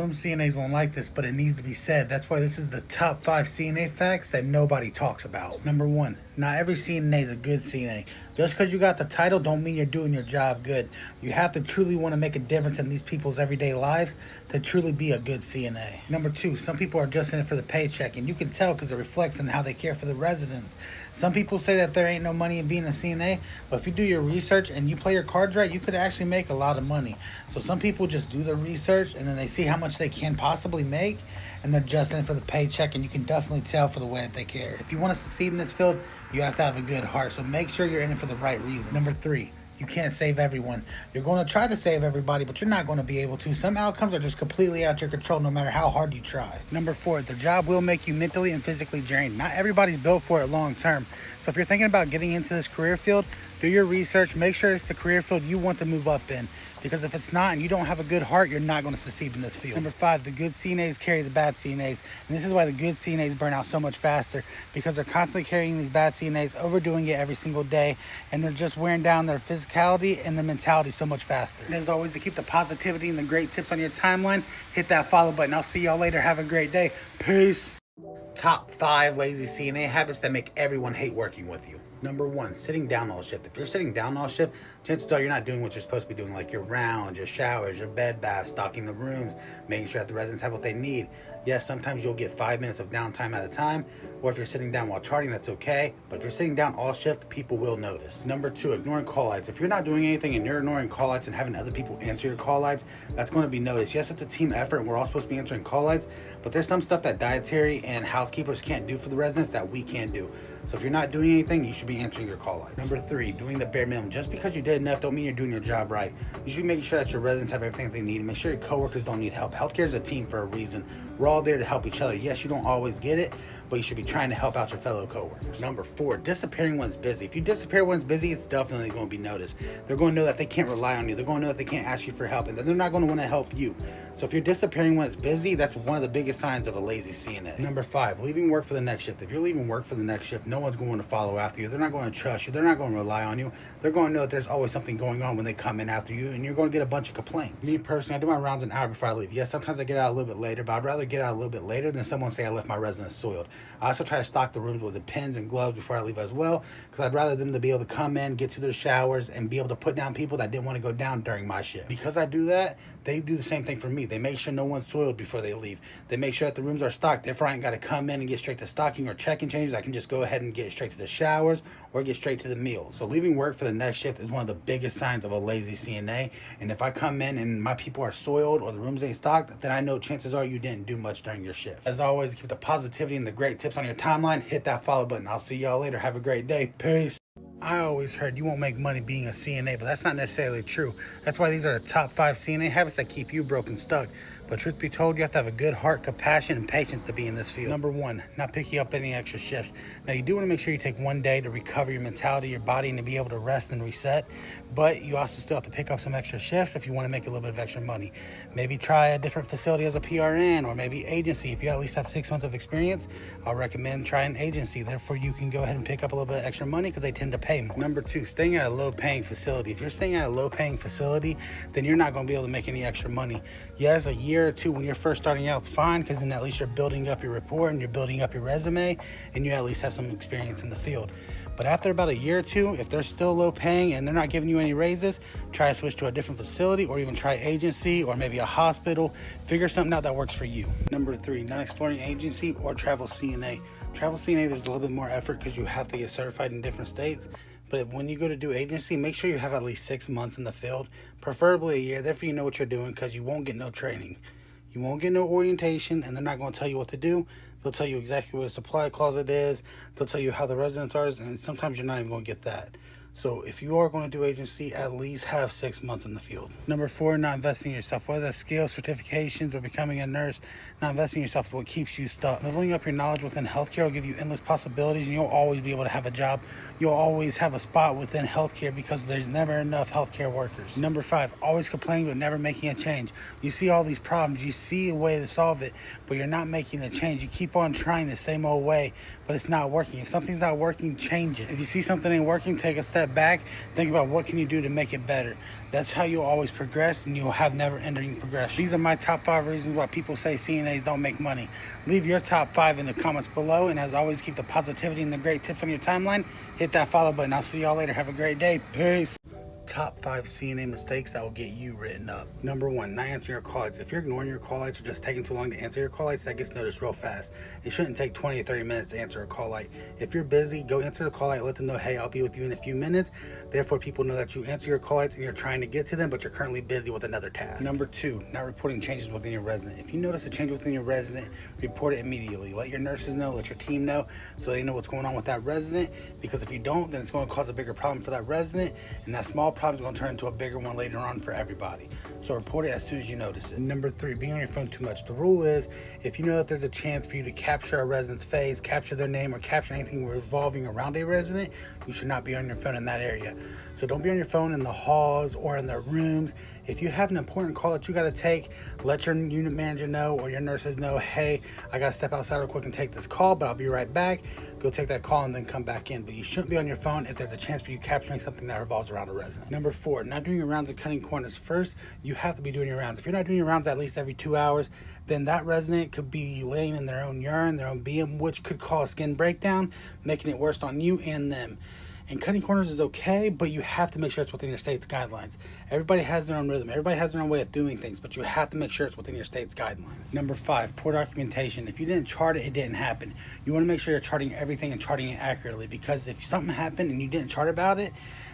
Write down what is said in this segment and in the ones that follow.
Some CNAs won't like this, but it needs to be said. That's why this is the top 5 CNA facts that nobody talks about. Number 1, not every CNA is a good CNA. Just because you got the title don't mean you're doing your job good. You have to truly want to make a difference in these people's everyday lives to truly be a good CNA. Number 2, some people are just in it for the paycheck, and you can tell because it reflects in how they care for the residents. Some people say that there ain't no money in being a CNA, but if you do your research and you play your cards right, you could actually make a lot of money. So some people just do the research and then they see how much they can possibly make, and they're just in it for the paycheck, and you can definitely tell for the way that they care. If you want to succeed in this field, you have to have a good heart, so make sure you're in it for the right reasons. Number 3, you can't save everyone. You're going to try to save everybody, but you're not going to be able to. Some outcomes are just completely out your control no matter how hard you try. Number 4, the job will make you mentally and physically drained. Not everybody's built for it long term. So if you're thinking about getting into this career field, do your research. Make sure it's the career field you want to move up in. Because if it's not and you don't have a good heart, you're not going to succeed in this field. Number 5, the good CNAs carry the bad CNAs. And this is why the good CNAs burn out so much faster, because they're constantly carrying these bad CNAs, overdoing it every single day, and they're just wearing down their physicality and their mentality so much faster. And as always, to keep the positivity and the great tips on your timeline, hit that follow button. I'll see y'all later. Have a great day. Peace. Top 5 lazy CNA habits that make everyone hate working with you. Number 1, sitting down all shift. If you're sitting down all shift, chances are you're not doing what you're supposed to be doing, like your rounds, your showers, your bed baths, stocking the rooms, making sure that the residents have what they need. Yes, sometimes you'll get 5 minutes of downtime at a time, or if you're sitting down while charting, that's okay. But if you're sitting down all shift, people will notice. Number 2, ignoring call lights. If you're not doing anything and you're ignoring call lights and having other people answer your call lights, that's going to be noticed. Yes, it's a team effort and we're all supposed to be answering call lights, but there's some stuff that dietary and housekeepers can't do for the residents that we can do. So if you're not doing anything, you should be answering your call lights. Number 3, doing the bare minimum. Just because you did enough don't mean you're doing your job right. You should be making sure that your residents have everything that they need, and make sure your coworkers don't need help. Healthcare is a team for a reason. We're all there to help each other. Yes, you don't always get it, but you should be trying to help out your fellow coworkers. Number 4, disappearing when it's busy. If you disappear when it's busy, it's definitely going to be noticed. They're going to know that they can't rely on you. They're going to know that they can't ask you for help, and then they're not going to want to help you. So if you're disappearing when it's busy, that's one of the biggest signs of a lazy CNA. Number 5, leaving work for the next shift. If you're leaving work for the next shift, no one's going to follow after you. They're not going to trust you. They're not going to rely on you. They're going to know that there's always something going on when they come in after you, and you're going to get a bunch of complaints. Me personally, I do my rounds an hour before I leave. Yes, sometimes I get out a little bit later, but I'd rather get out a little bit later than someone say I left my residence soiled. I also try to stock the rooms with the pens and gloves before I leave as well, because I'd rather them to be able to come in, get to their showers, and be able to put down people that didn't want to go down during my shift. Because I do that, they do the same thing for me. They make sure no one's soiled before they leave. They make sure that the rooms are stocked. Therefore, I ain't got to come in and get straight to stocking or checking changes. I can just go ahead and get straight to the showers or get straight to the meals. So leaving work for the next shift is one of the biggest signs of a lazy CNA. And if I come in and my people are soiled or the rooms ain't stocked, then I know chances are you didn't do much during your shift. As always, keep the positivity and the great tips on your timeline. Hit that follow button. I'll see y'all later. Have a great day. Peace. I always heard you won't make money being a CNA, but that's not necessarily true. That's why these are the top 5 CNA habits that keep you broke and stuck. But truth be told, you have to have a good heart, compassion, and patience to be in this field. Number 1, not picking up any extra shifts. Now, you do want to make sure you take one day to recover your mentality, your body, and to be able to rest and reset. But you also still have to pick up some extra shifts if you want to make a little bit of extra money. Maybe try a different facility as a PRN, or maybe agency. If you at least have 6 months of experience, I'll recommend trying agency. Therefore, you can go ahead and pick up a little bit of extra money because they tend to pay more. Number 2, staying at a low-paying facility. If you're staying at a low-paying facility, then you're not going to be able to make any extra money. Yes, a year or two when you're first starting out, it's fine, because then at least you're building up your report and you're building up your resume, and you at least have some experience in the field. But after about a year or two, if they're still low paying and they're not giving you any raises, try to switch to a different facility, or even try agency or maybe a hospital. Figure something out that works for you. Number 3, not exploring agency or travel CNA. Travel CNA, there's a little bit more effort because you have to get certified in different states. But when you go to do agency, make sure you have at least 6 months in the field, preferably a year. Therefore, you know what you're doing, because you won't get no training. You won't get no orientation, and they're not going to tell you what to do. They'll tell you exactly what a supply closet is. They'll tell you how the residents are, and sometimes you're not even going to get that. So if you are going to do agency, at least have 6 months in the field. Number 4, not investing in yourself. Whether that's skills, certifications, or becoming a nurse, not investing in yourself is what keeps you stuck. Leveling up your knowledge within healthcare will give you endless possibilities, and you'll always be able to have a job. You'll always have a spot within healthcare because there's never enough healthcare workers. Number 5, always complaining but never making a change. You see all these problems, you see a way to solve it, but you're not making the change. You keep on trying the same old way, but it's not working. If something's not working, change it. If you see something ain't working, take a step step back, think about what can you do to make it better. That's how you'll always progress, and you'll have never-ending progression. These are my top 5 reasons why people say CNAs don't make money. Leave your top 5 in the comments below, and as always, keep the positivity and the great tips on your timeline. Hit that follow button. I'll see y'all later. Have a great day. Peace. Top 5 CNA mistakes that will get you written up. Number 1, not answering your call lights. If you're ignoring your call lights or just taking too long to answer your call lights, that gets noticed real fast. It shouldn't take 20 or 30 minutes to answer a call light. If you're busy, go answer the call light. Let them know, hey, I'll be with you in a few minutes. Therefore, people know that you answer your call lights and you're trying to get to them, but you're currently busy with another task. Number 2, not reporting changes within your resident. If you notice a change within your resident, report it immediately. Let your nurses know, let your team know, so they know what's going on with that resident, because if you don't, then it's going to cause a bigger problem for that resident, and that small problem is going to turn into a bigger one later on for everybody. So report it as soon as you notice it. Number 3, being on your phone too much. The rule is, if you know that there's a chance for you to capture a resident's face, capture their name, or capture anything revolving around a resident, you should not be on your phone in that area. So don't be on your phone in the halls or in their rooms. If you have an important call that you got to take, let your unit manager know or your nurses know, hey, I got to step outside real quick and take this call, but I'll be right back. Go take that call and then come back in. But you shouldn't be on your phone if there's a chance for you capturing something that revolves around a resident. Number 4, not doing your rounds and cutting corners. First, you have to be doing your rounds. If you're not doing your rounds at least every 2 hours, then that resident could be laying in their own urine, their own BM, which could cause skin breakdown, making it worse on you and them. And cutting corners is okay, but you have to make sure it's within your state's guidelines. Everybody has their own rhythm. Everybody has their own way of doing things, but you have to make sure it's within your state's guidelines. Number 5, poor documentation. If you didn't chart it, it didn't happen. You want to make sure you're charting everything and charting it accurately, because if something happened and you didn't chart about it,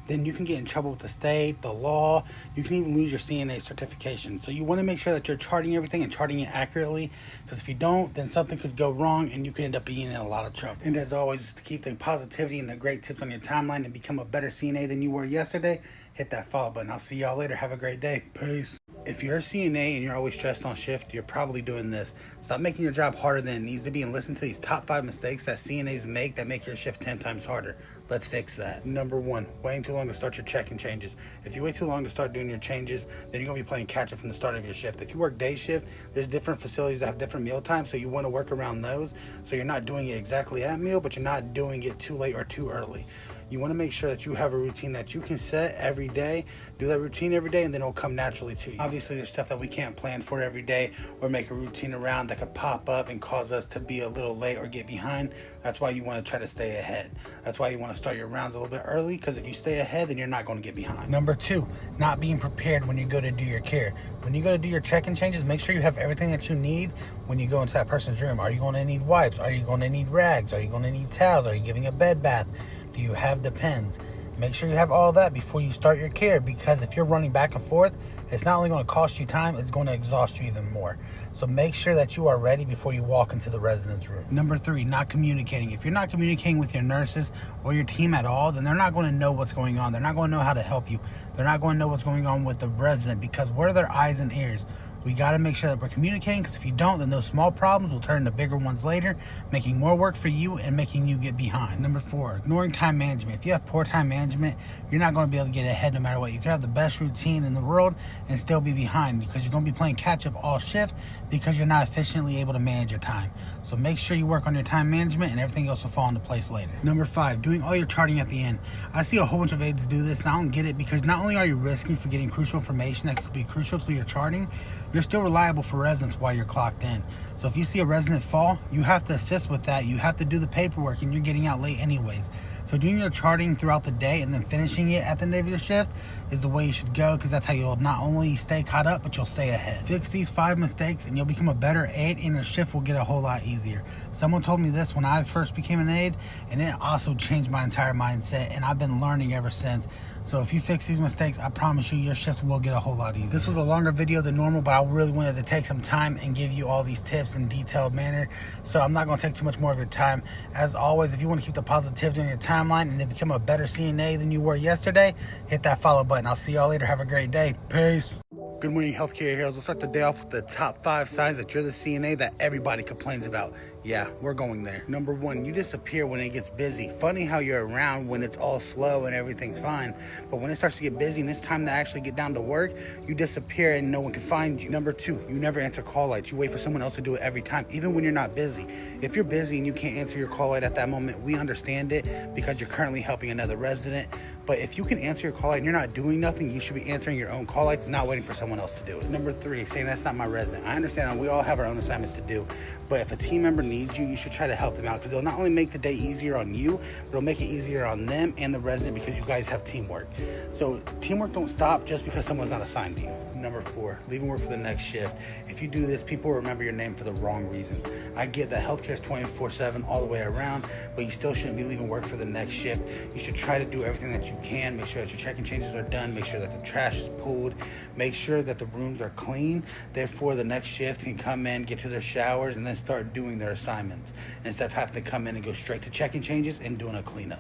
then you can get in trouble with the state, the law. You can even lose your CNA certification. So you want to make sure that you're charting everything and charting it accurately, because if you don't, then something could go wrong and you could end up being in a lot of trouble. And as always, to keep the positivity and the great tips on your timeline and become a better CNA than you were yesterday, hit that follow button. I'll see y'all later. Have a great day. Peace. If you're a CNA and you're always stressed on shift, you're probably doing this. Stop making your job harder than it needs to be and listen to these top 5 mistakes that CNAs make that make your shift 10 times harder. Let's fix that. Number 1, waiting too long to start your check-in changes. If you wait too long to start doing your changes, then you're going to be playing catch-up from the start of your shift. If you work day shift, there's different facilities that have different meal times, so you want to work around those. So you're not doing it exactly at meal, but you're not doing it too late or too early. You want to make sure that you have a routine that you can set every day. Do that routine every day, and then it'll come naturally to you. Obviously, there's stuff that we can't plan for every day or make a routine around that could pop up and cause us to be a little late or get behind. That's why you want to try to stay ahead. That's why you want to start your rounds a little bit early, because if you stay ahead, then you're not going to get behind. Number 2, not being prepared when you go to do your care. When you go to do your check-in changes, make sure you have everything that you need when you go into that person's room. Are you going to need wipes? Are you going to need rags? Are you going to need towels? Are you giving a bed bath? Do you have Depends? Make sure you have all that before you start your care, because if you're running back and forth, it's not only going to cost you time, it's going to exhaust you even more. So make sure that you are ready before you walk into the resident's room. Number 3, not communicating. If you're not communicating with your nurses or your team at all, then they're not going to know what's going on. They're not going to know how to help you. They're not going to know what's going on with the resident, because we're their eyes and ears. We got to make sure that we're communicating, because if you don't, then those small problems will turn into bigger ones later, making more work for you and making you get behind. Number 4, ignoring time management. If you have poor time management, you're not going to be able to get ahead no matter what. You could have the best routine in the world and still be behind, because you're going to be playing catch up all shift because you're not efficiently able to manage your time. So make sure you work on your time management, and everything else will fall into place later. Number 5, doing all your charting at the end. I see a whole bunch of aides do this, and I don't get it, because not only are you risking for getting crucial information that could be crucial to your charting, you're still reliable for residents while you're clocked in. So if you see a resident fall, you have to assist with that. You have to do the paperwork, and you're getting out late anyways. So doing your charting throughout the day and then finishing it at the end of your shift is the way you should go, because that's how you'll not only stay caught up, but you'll stay ahead. Fix these 5 mistakes and you'll become a better aide, and your shift will get a whole lot easier. Someone told me this when I first became an aide, and it also changed my entire mindset, and I've been learning ever since. So if you fix these mistakes, I promise you your shift will get a whole lot easier. This was a longer video than normal, but I really wanted to take some time and give you all these tips in detailed manner. So I'm not going to take too much more of your time. As always, if you want to keep the positivity on your timeline and then become a better CNA than you were yesterday, hit that follow button. I'll see y'all later. Have a great day. Peace. Good morning, healthcare heroes. Let's start the day off with the top 5 signs that you're the CNA that everybody complains about. Yeah, we're going there. Number one, you disappear when it gets busy. Funny how you're around when it's all slow and everything's fine, but when it starts to get busy and it's time to actually get down to work, you disappear and no one can find you. Number two, you never answer call lights. You wait for someone else to do it every time, even when you're not busy. If you're busy and you can't answer your call light at that moment, we understand it because you're currently helping another resident. But if you can answer your call light and you're not doing nothing, you should be answering your own call lights, not waiting for someone else to do it. Number three, saying that's not my resident. I understand that we all have our own assignments to do, but if a team member needs you, you should try to help them out because it'll not only make the day easier on you, but it'll make it easier on them and the resident because you guys have teamwork. So teamwork don't stop just because someone's not assigned to you. Number four, leaving work for the next shift. If you do this, people will remember your name for the wrong reason. I get that healthcare is 24/7 all the way around, but you still shouldn't be leaving work for the next shift. You should try to do everything that you can. Make sure that your check-in changes are done. Make sure that the trash is pulled. Make sure that the rooms are clean. Therefore, the next shift can come in, get to their showers, and then start doing their assignments instead of having to come in and go straight to check-in changes and doing a cleanup.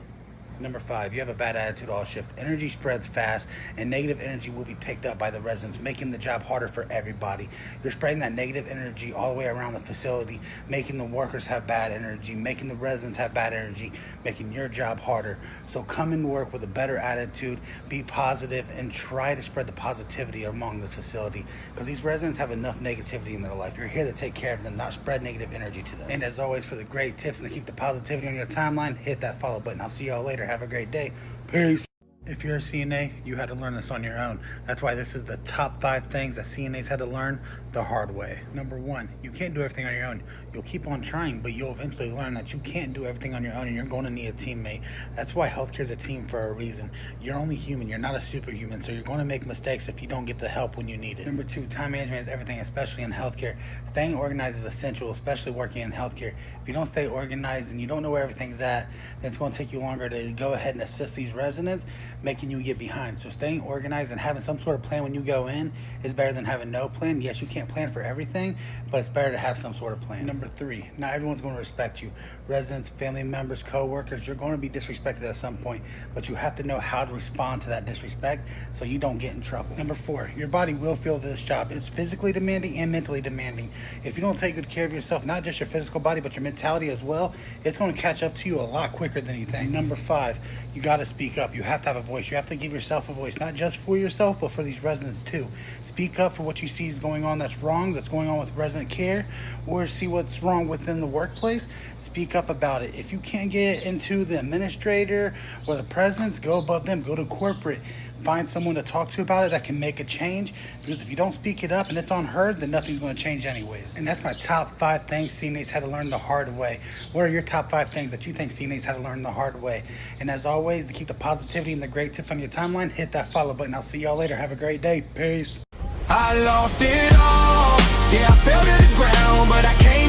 Number five, you have a bad attitude all shift. Energy spreads fast, and negative energy will be picked up by the residents, making the job harder for everybody. You're spreading that negative energy all the way around the facility, making the workers have bad energy, making the residents have bad energy, making your job harder. So come into work with a better attitude, be positive, and try to spread the positivity among this facility because these residents have enough negativity in their life. You're here to take care of them, not spread negative energy to them. And as always, for the great tips and to keep the positivity on your timeline, hit that follow button. I'll see y'all later. Have a great day. Peace. If you're a CNA, you had to learn this on your own. That's why this is the top 5 things that CNAs had to learn the hard way. Number one, you can't do everything on your own. You'll keep on trying, but you'll eventually learn that you can't do everything on your own and you're going to need a teammate. That's why healthcare is a team for a reason. You're only human. You're not a superhuman, so you're going to make mistakes if you don't get the help when you need it. Number two, time management is everything, especially in healthcare. Staying organized is essential, especially working in healthcare. If you don't stay organized and you don't know where everything's at, then it's going to take you longer to go ahead and assist these residents, making you get behind. So staying organized and having some sort of plan when you go in is better than having no plan. Yes, you can't plan for everything, but it's better to have some sort of plan. Number three, not everyone's going to respect you. Residents, family members, co-workers, you're going to be disrespected at some point, but you have to know how to respond to that disrespect so you don't get in trouble. Number four, your body will feel this job. It's physically demanding and mentally demanding. If you don't take good care of yourself, not just your physical body, but your mentality as well, it's going to catch up to you a lot quicker than you think. Number five, you got to speak up. You have to have a voice. You have to give yourself a voice, not just for yourself, but for these residents too. Speak up for what you see is going on that's wrong, that's going on with resident care, or see what's wrong within the workplace. Speak up about it. If you can't get into the administrator or the presidents, go above them, go to corporate. Find someone to talk to about it that can make a change, because if you don't speak it up and it's unheard, then nothing's going to change anyways. And that's my top 5 things CNAs had to learn the hard way. What are your top 5 things that you think CNAs had to learn the hard way? And as always, to keep the positivity and the great tips on your timeline, hit that follow button. I'll see y'all later. Have a great day. Peace. I lost it all. Yeah, I fell to the ground, but I came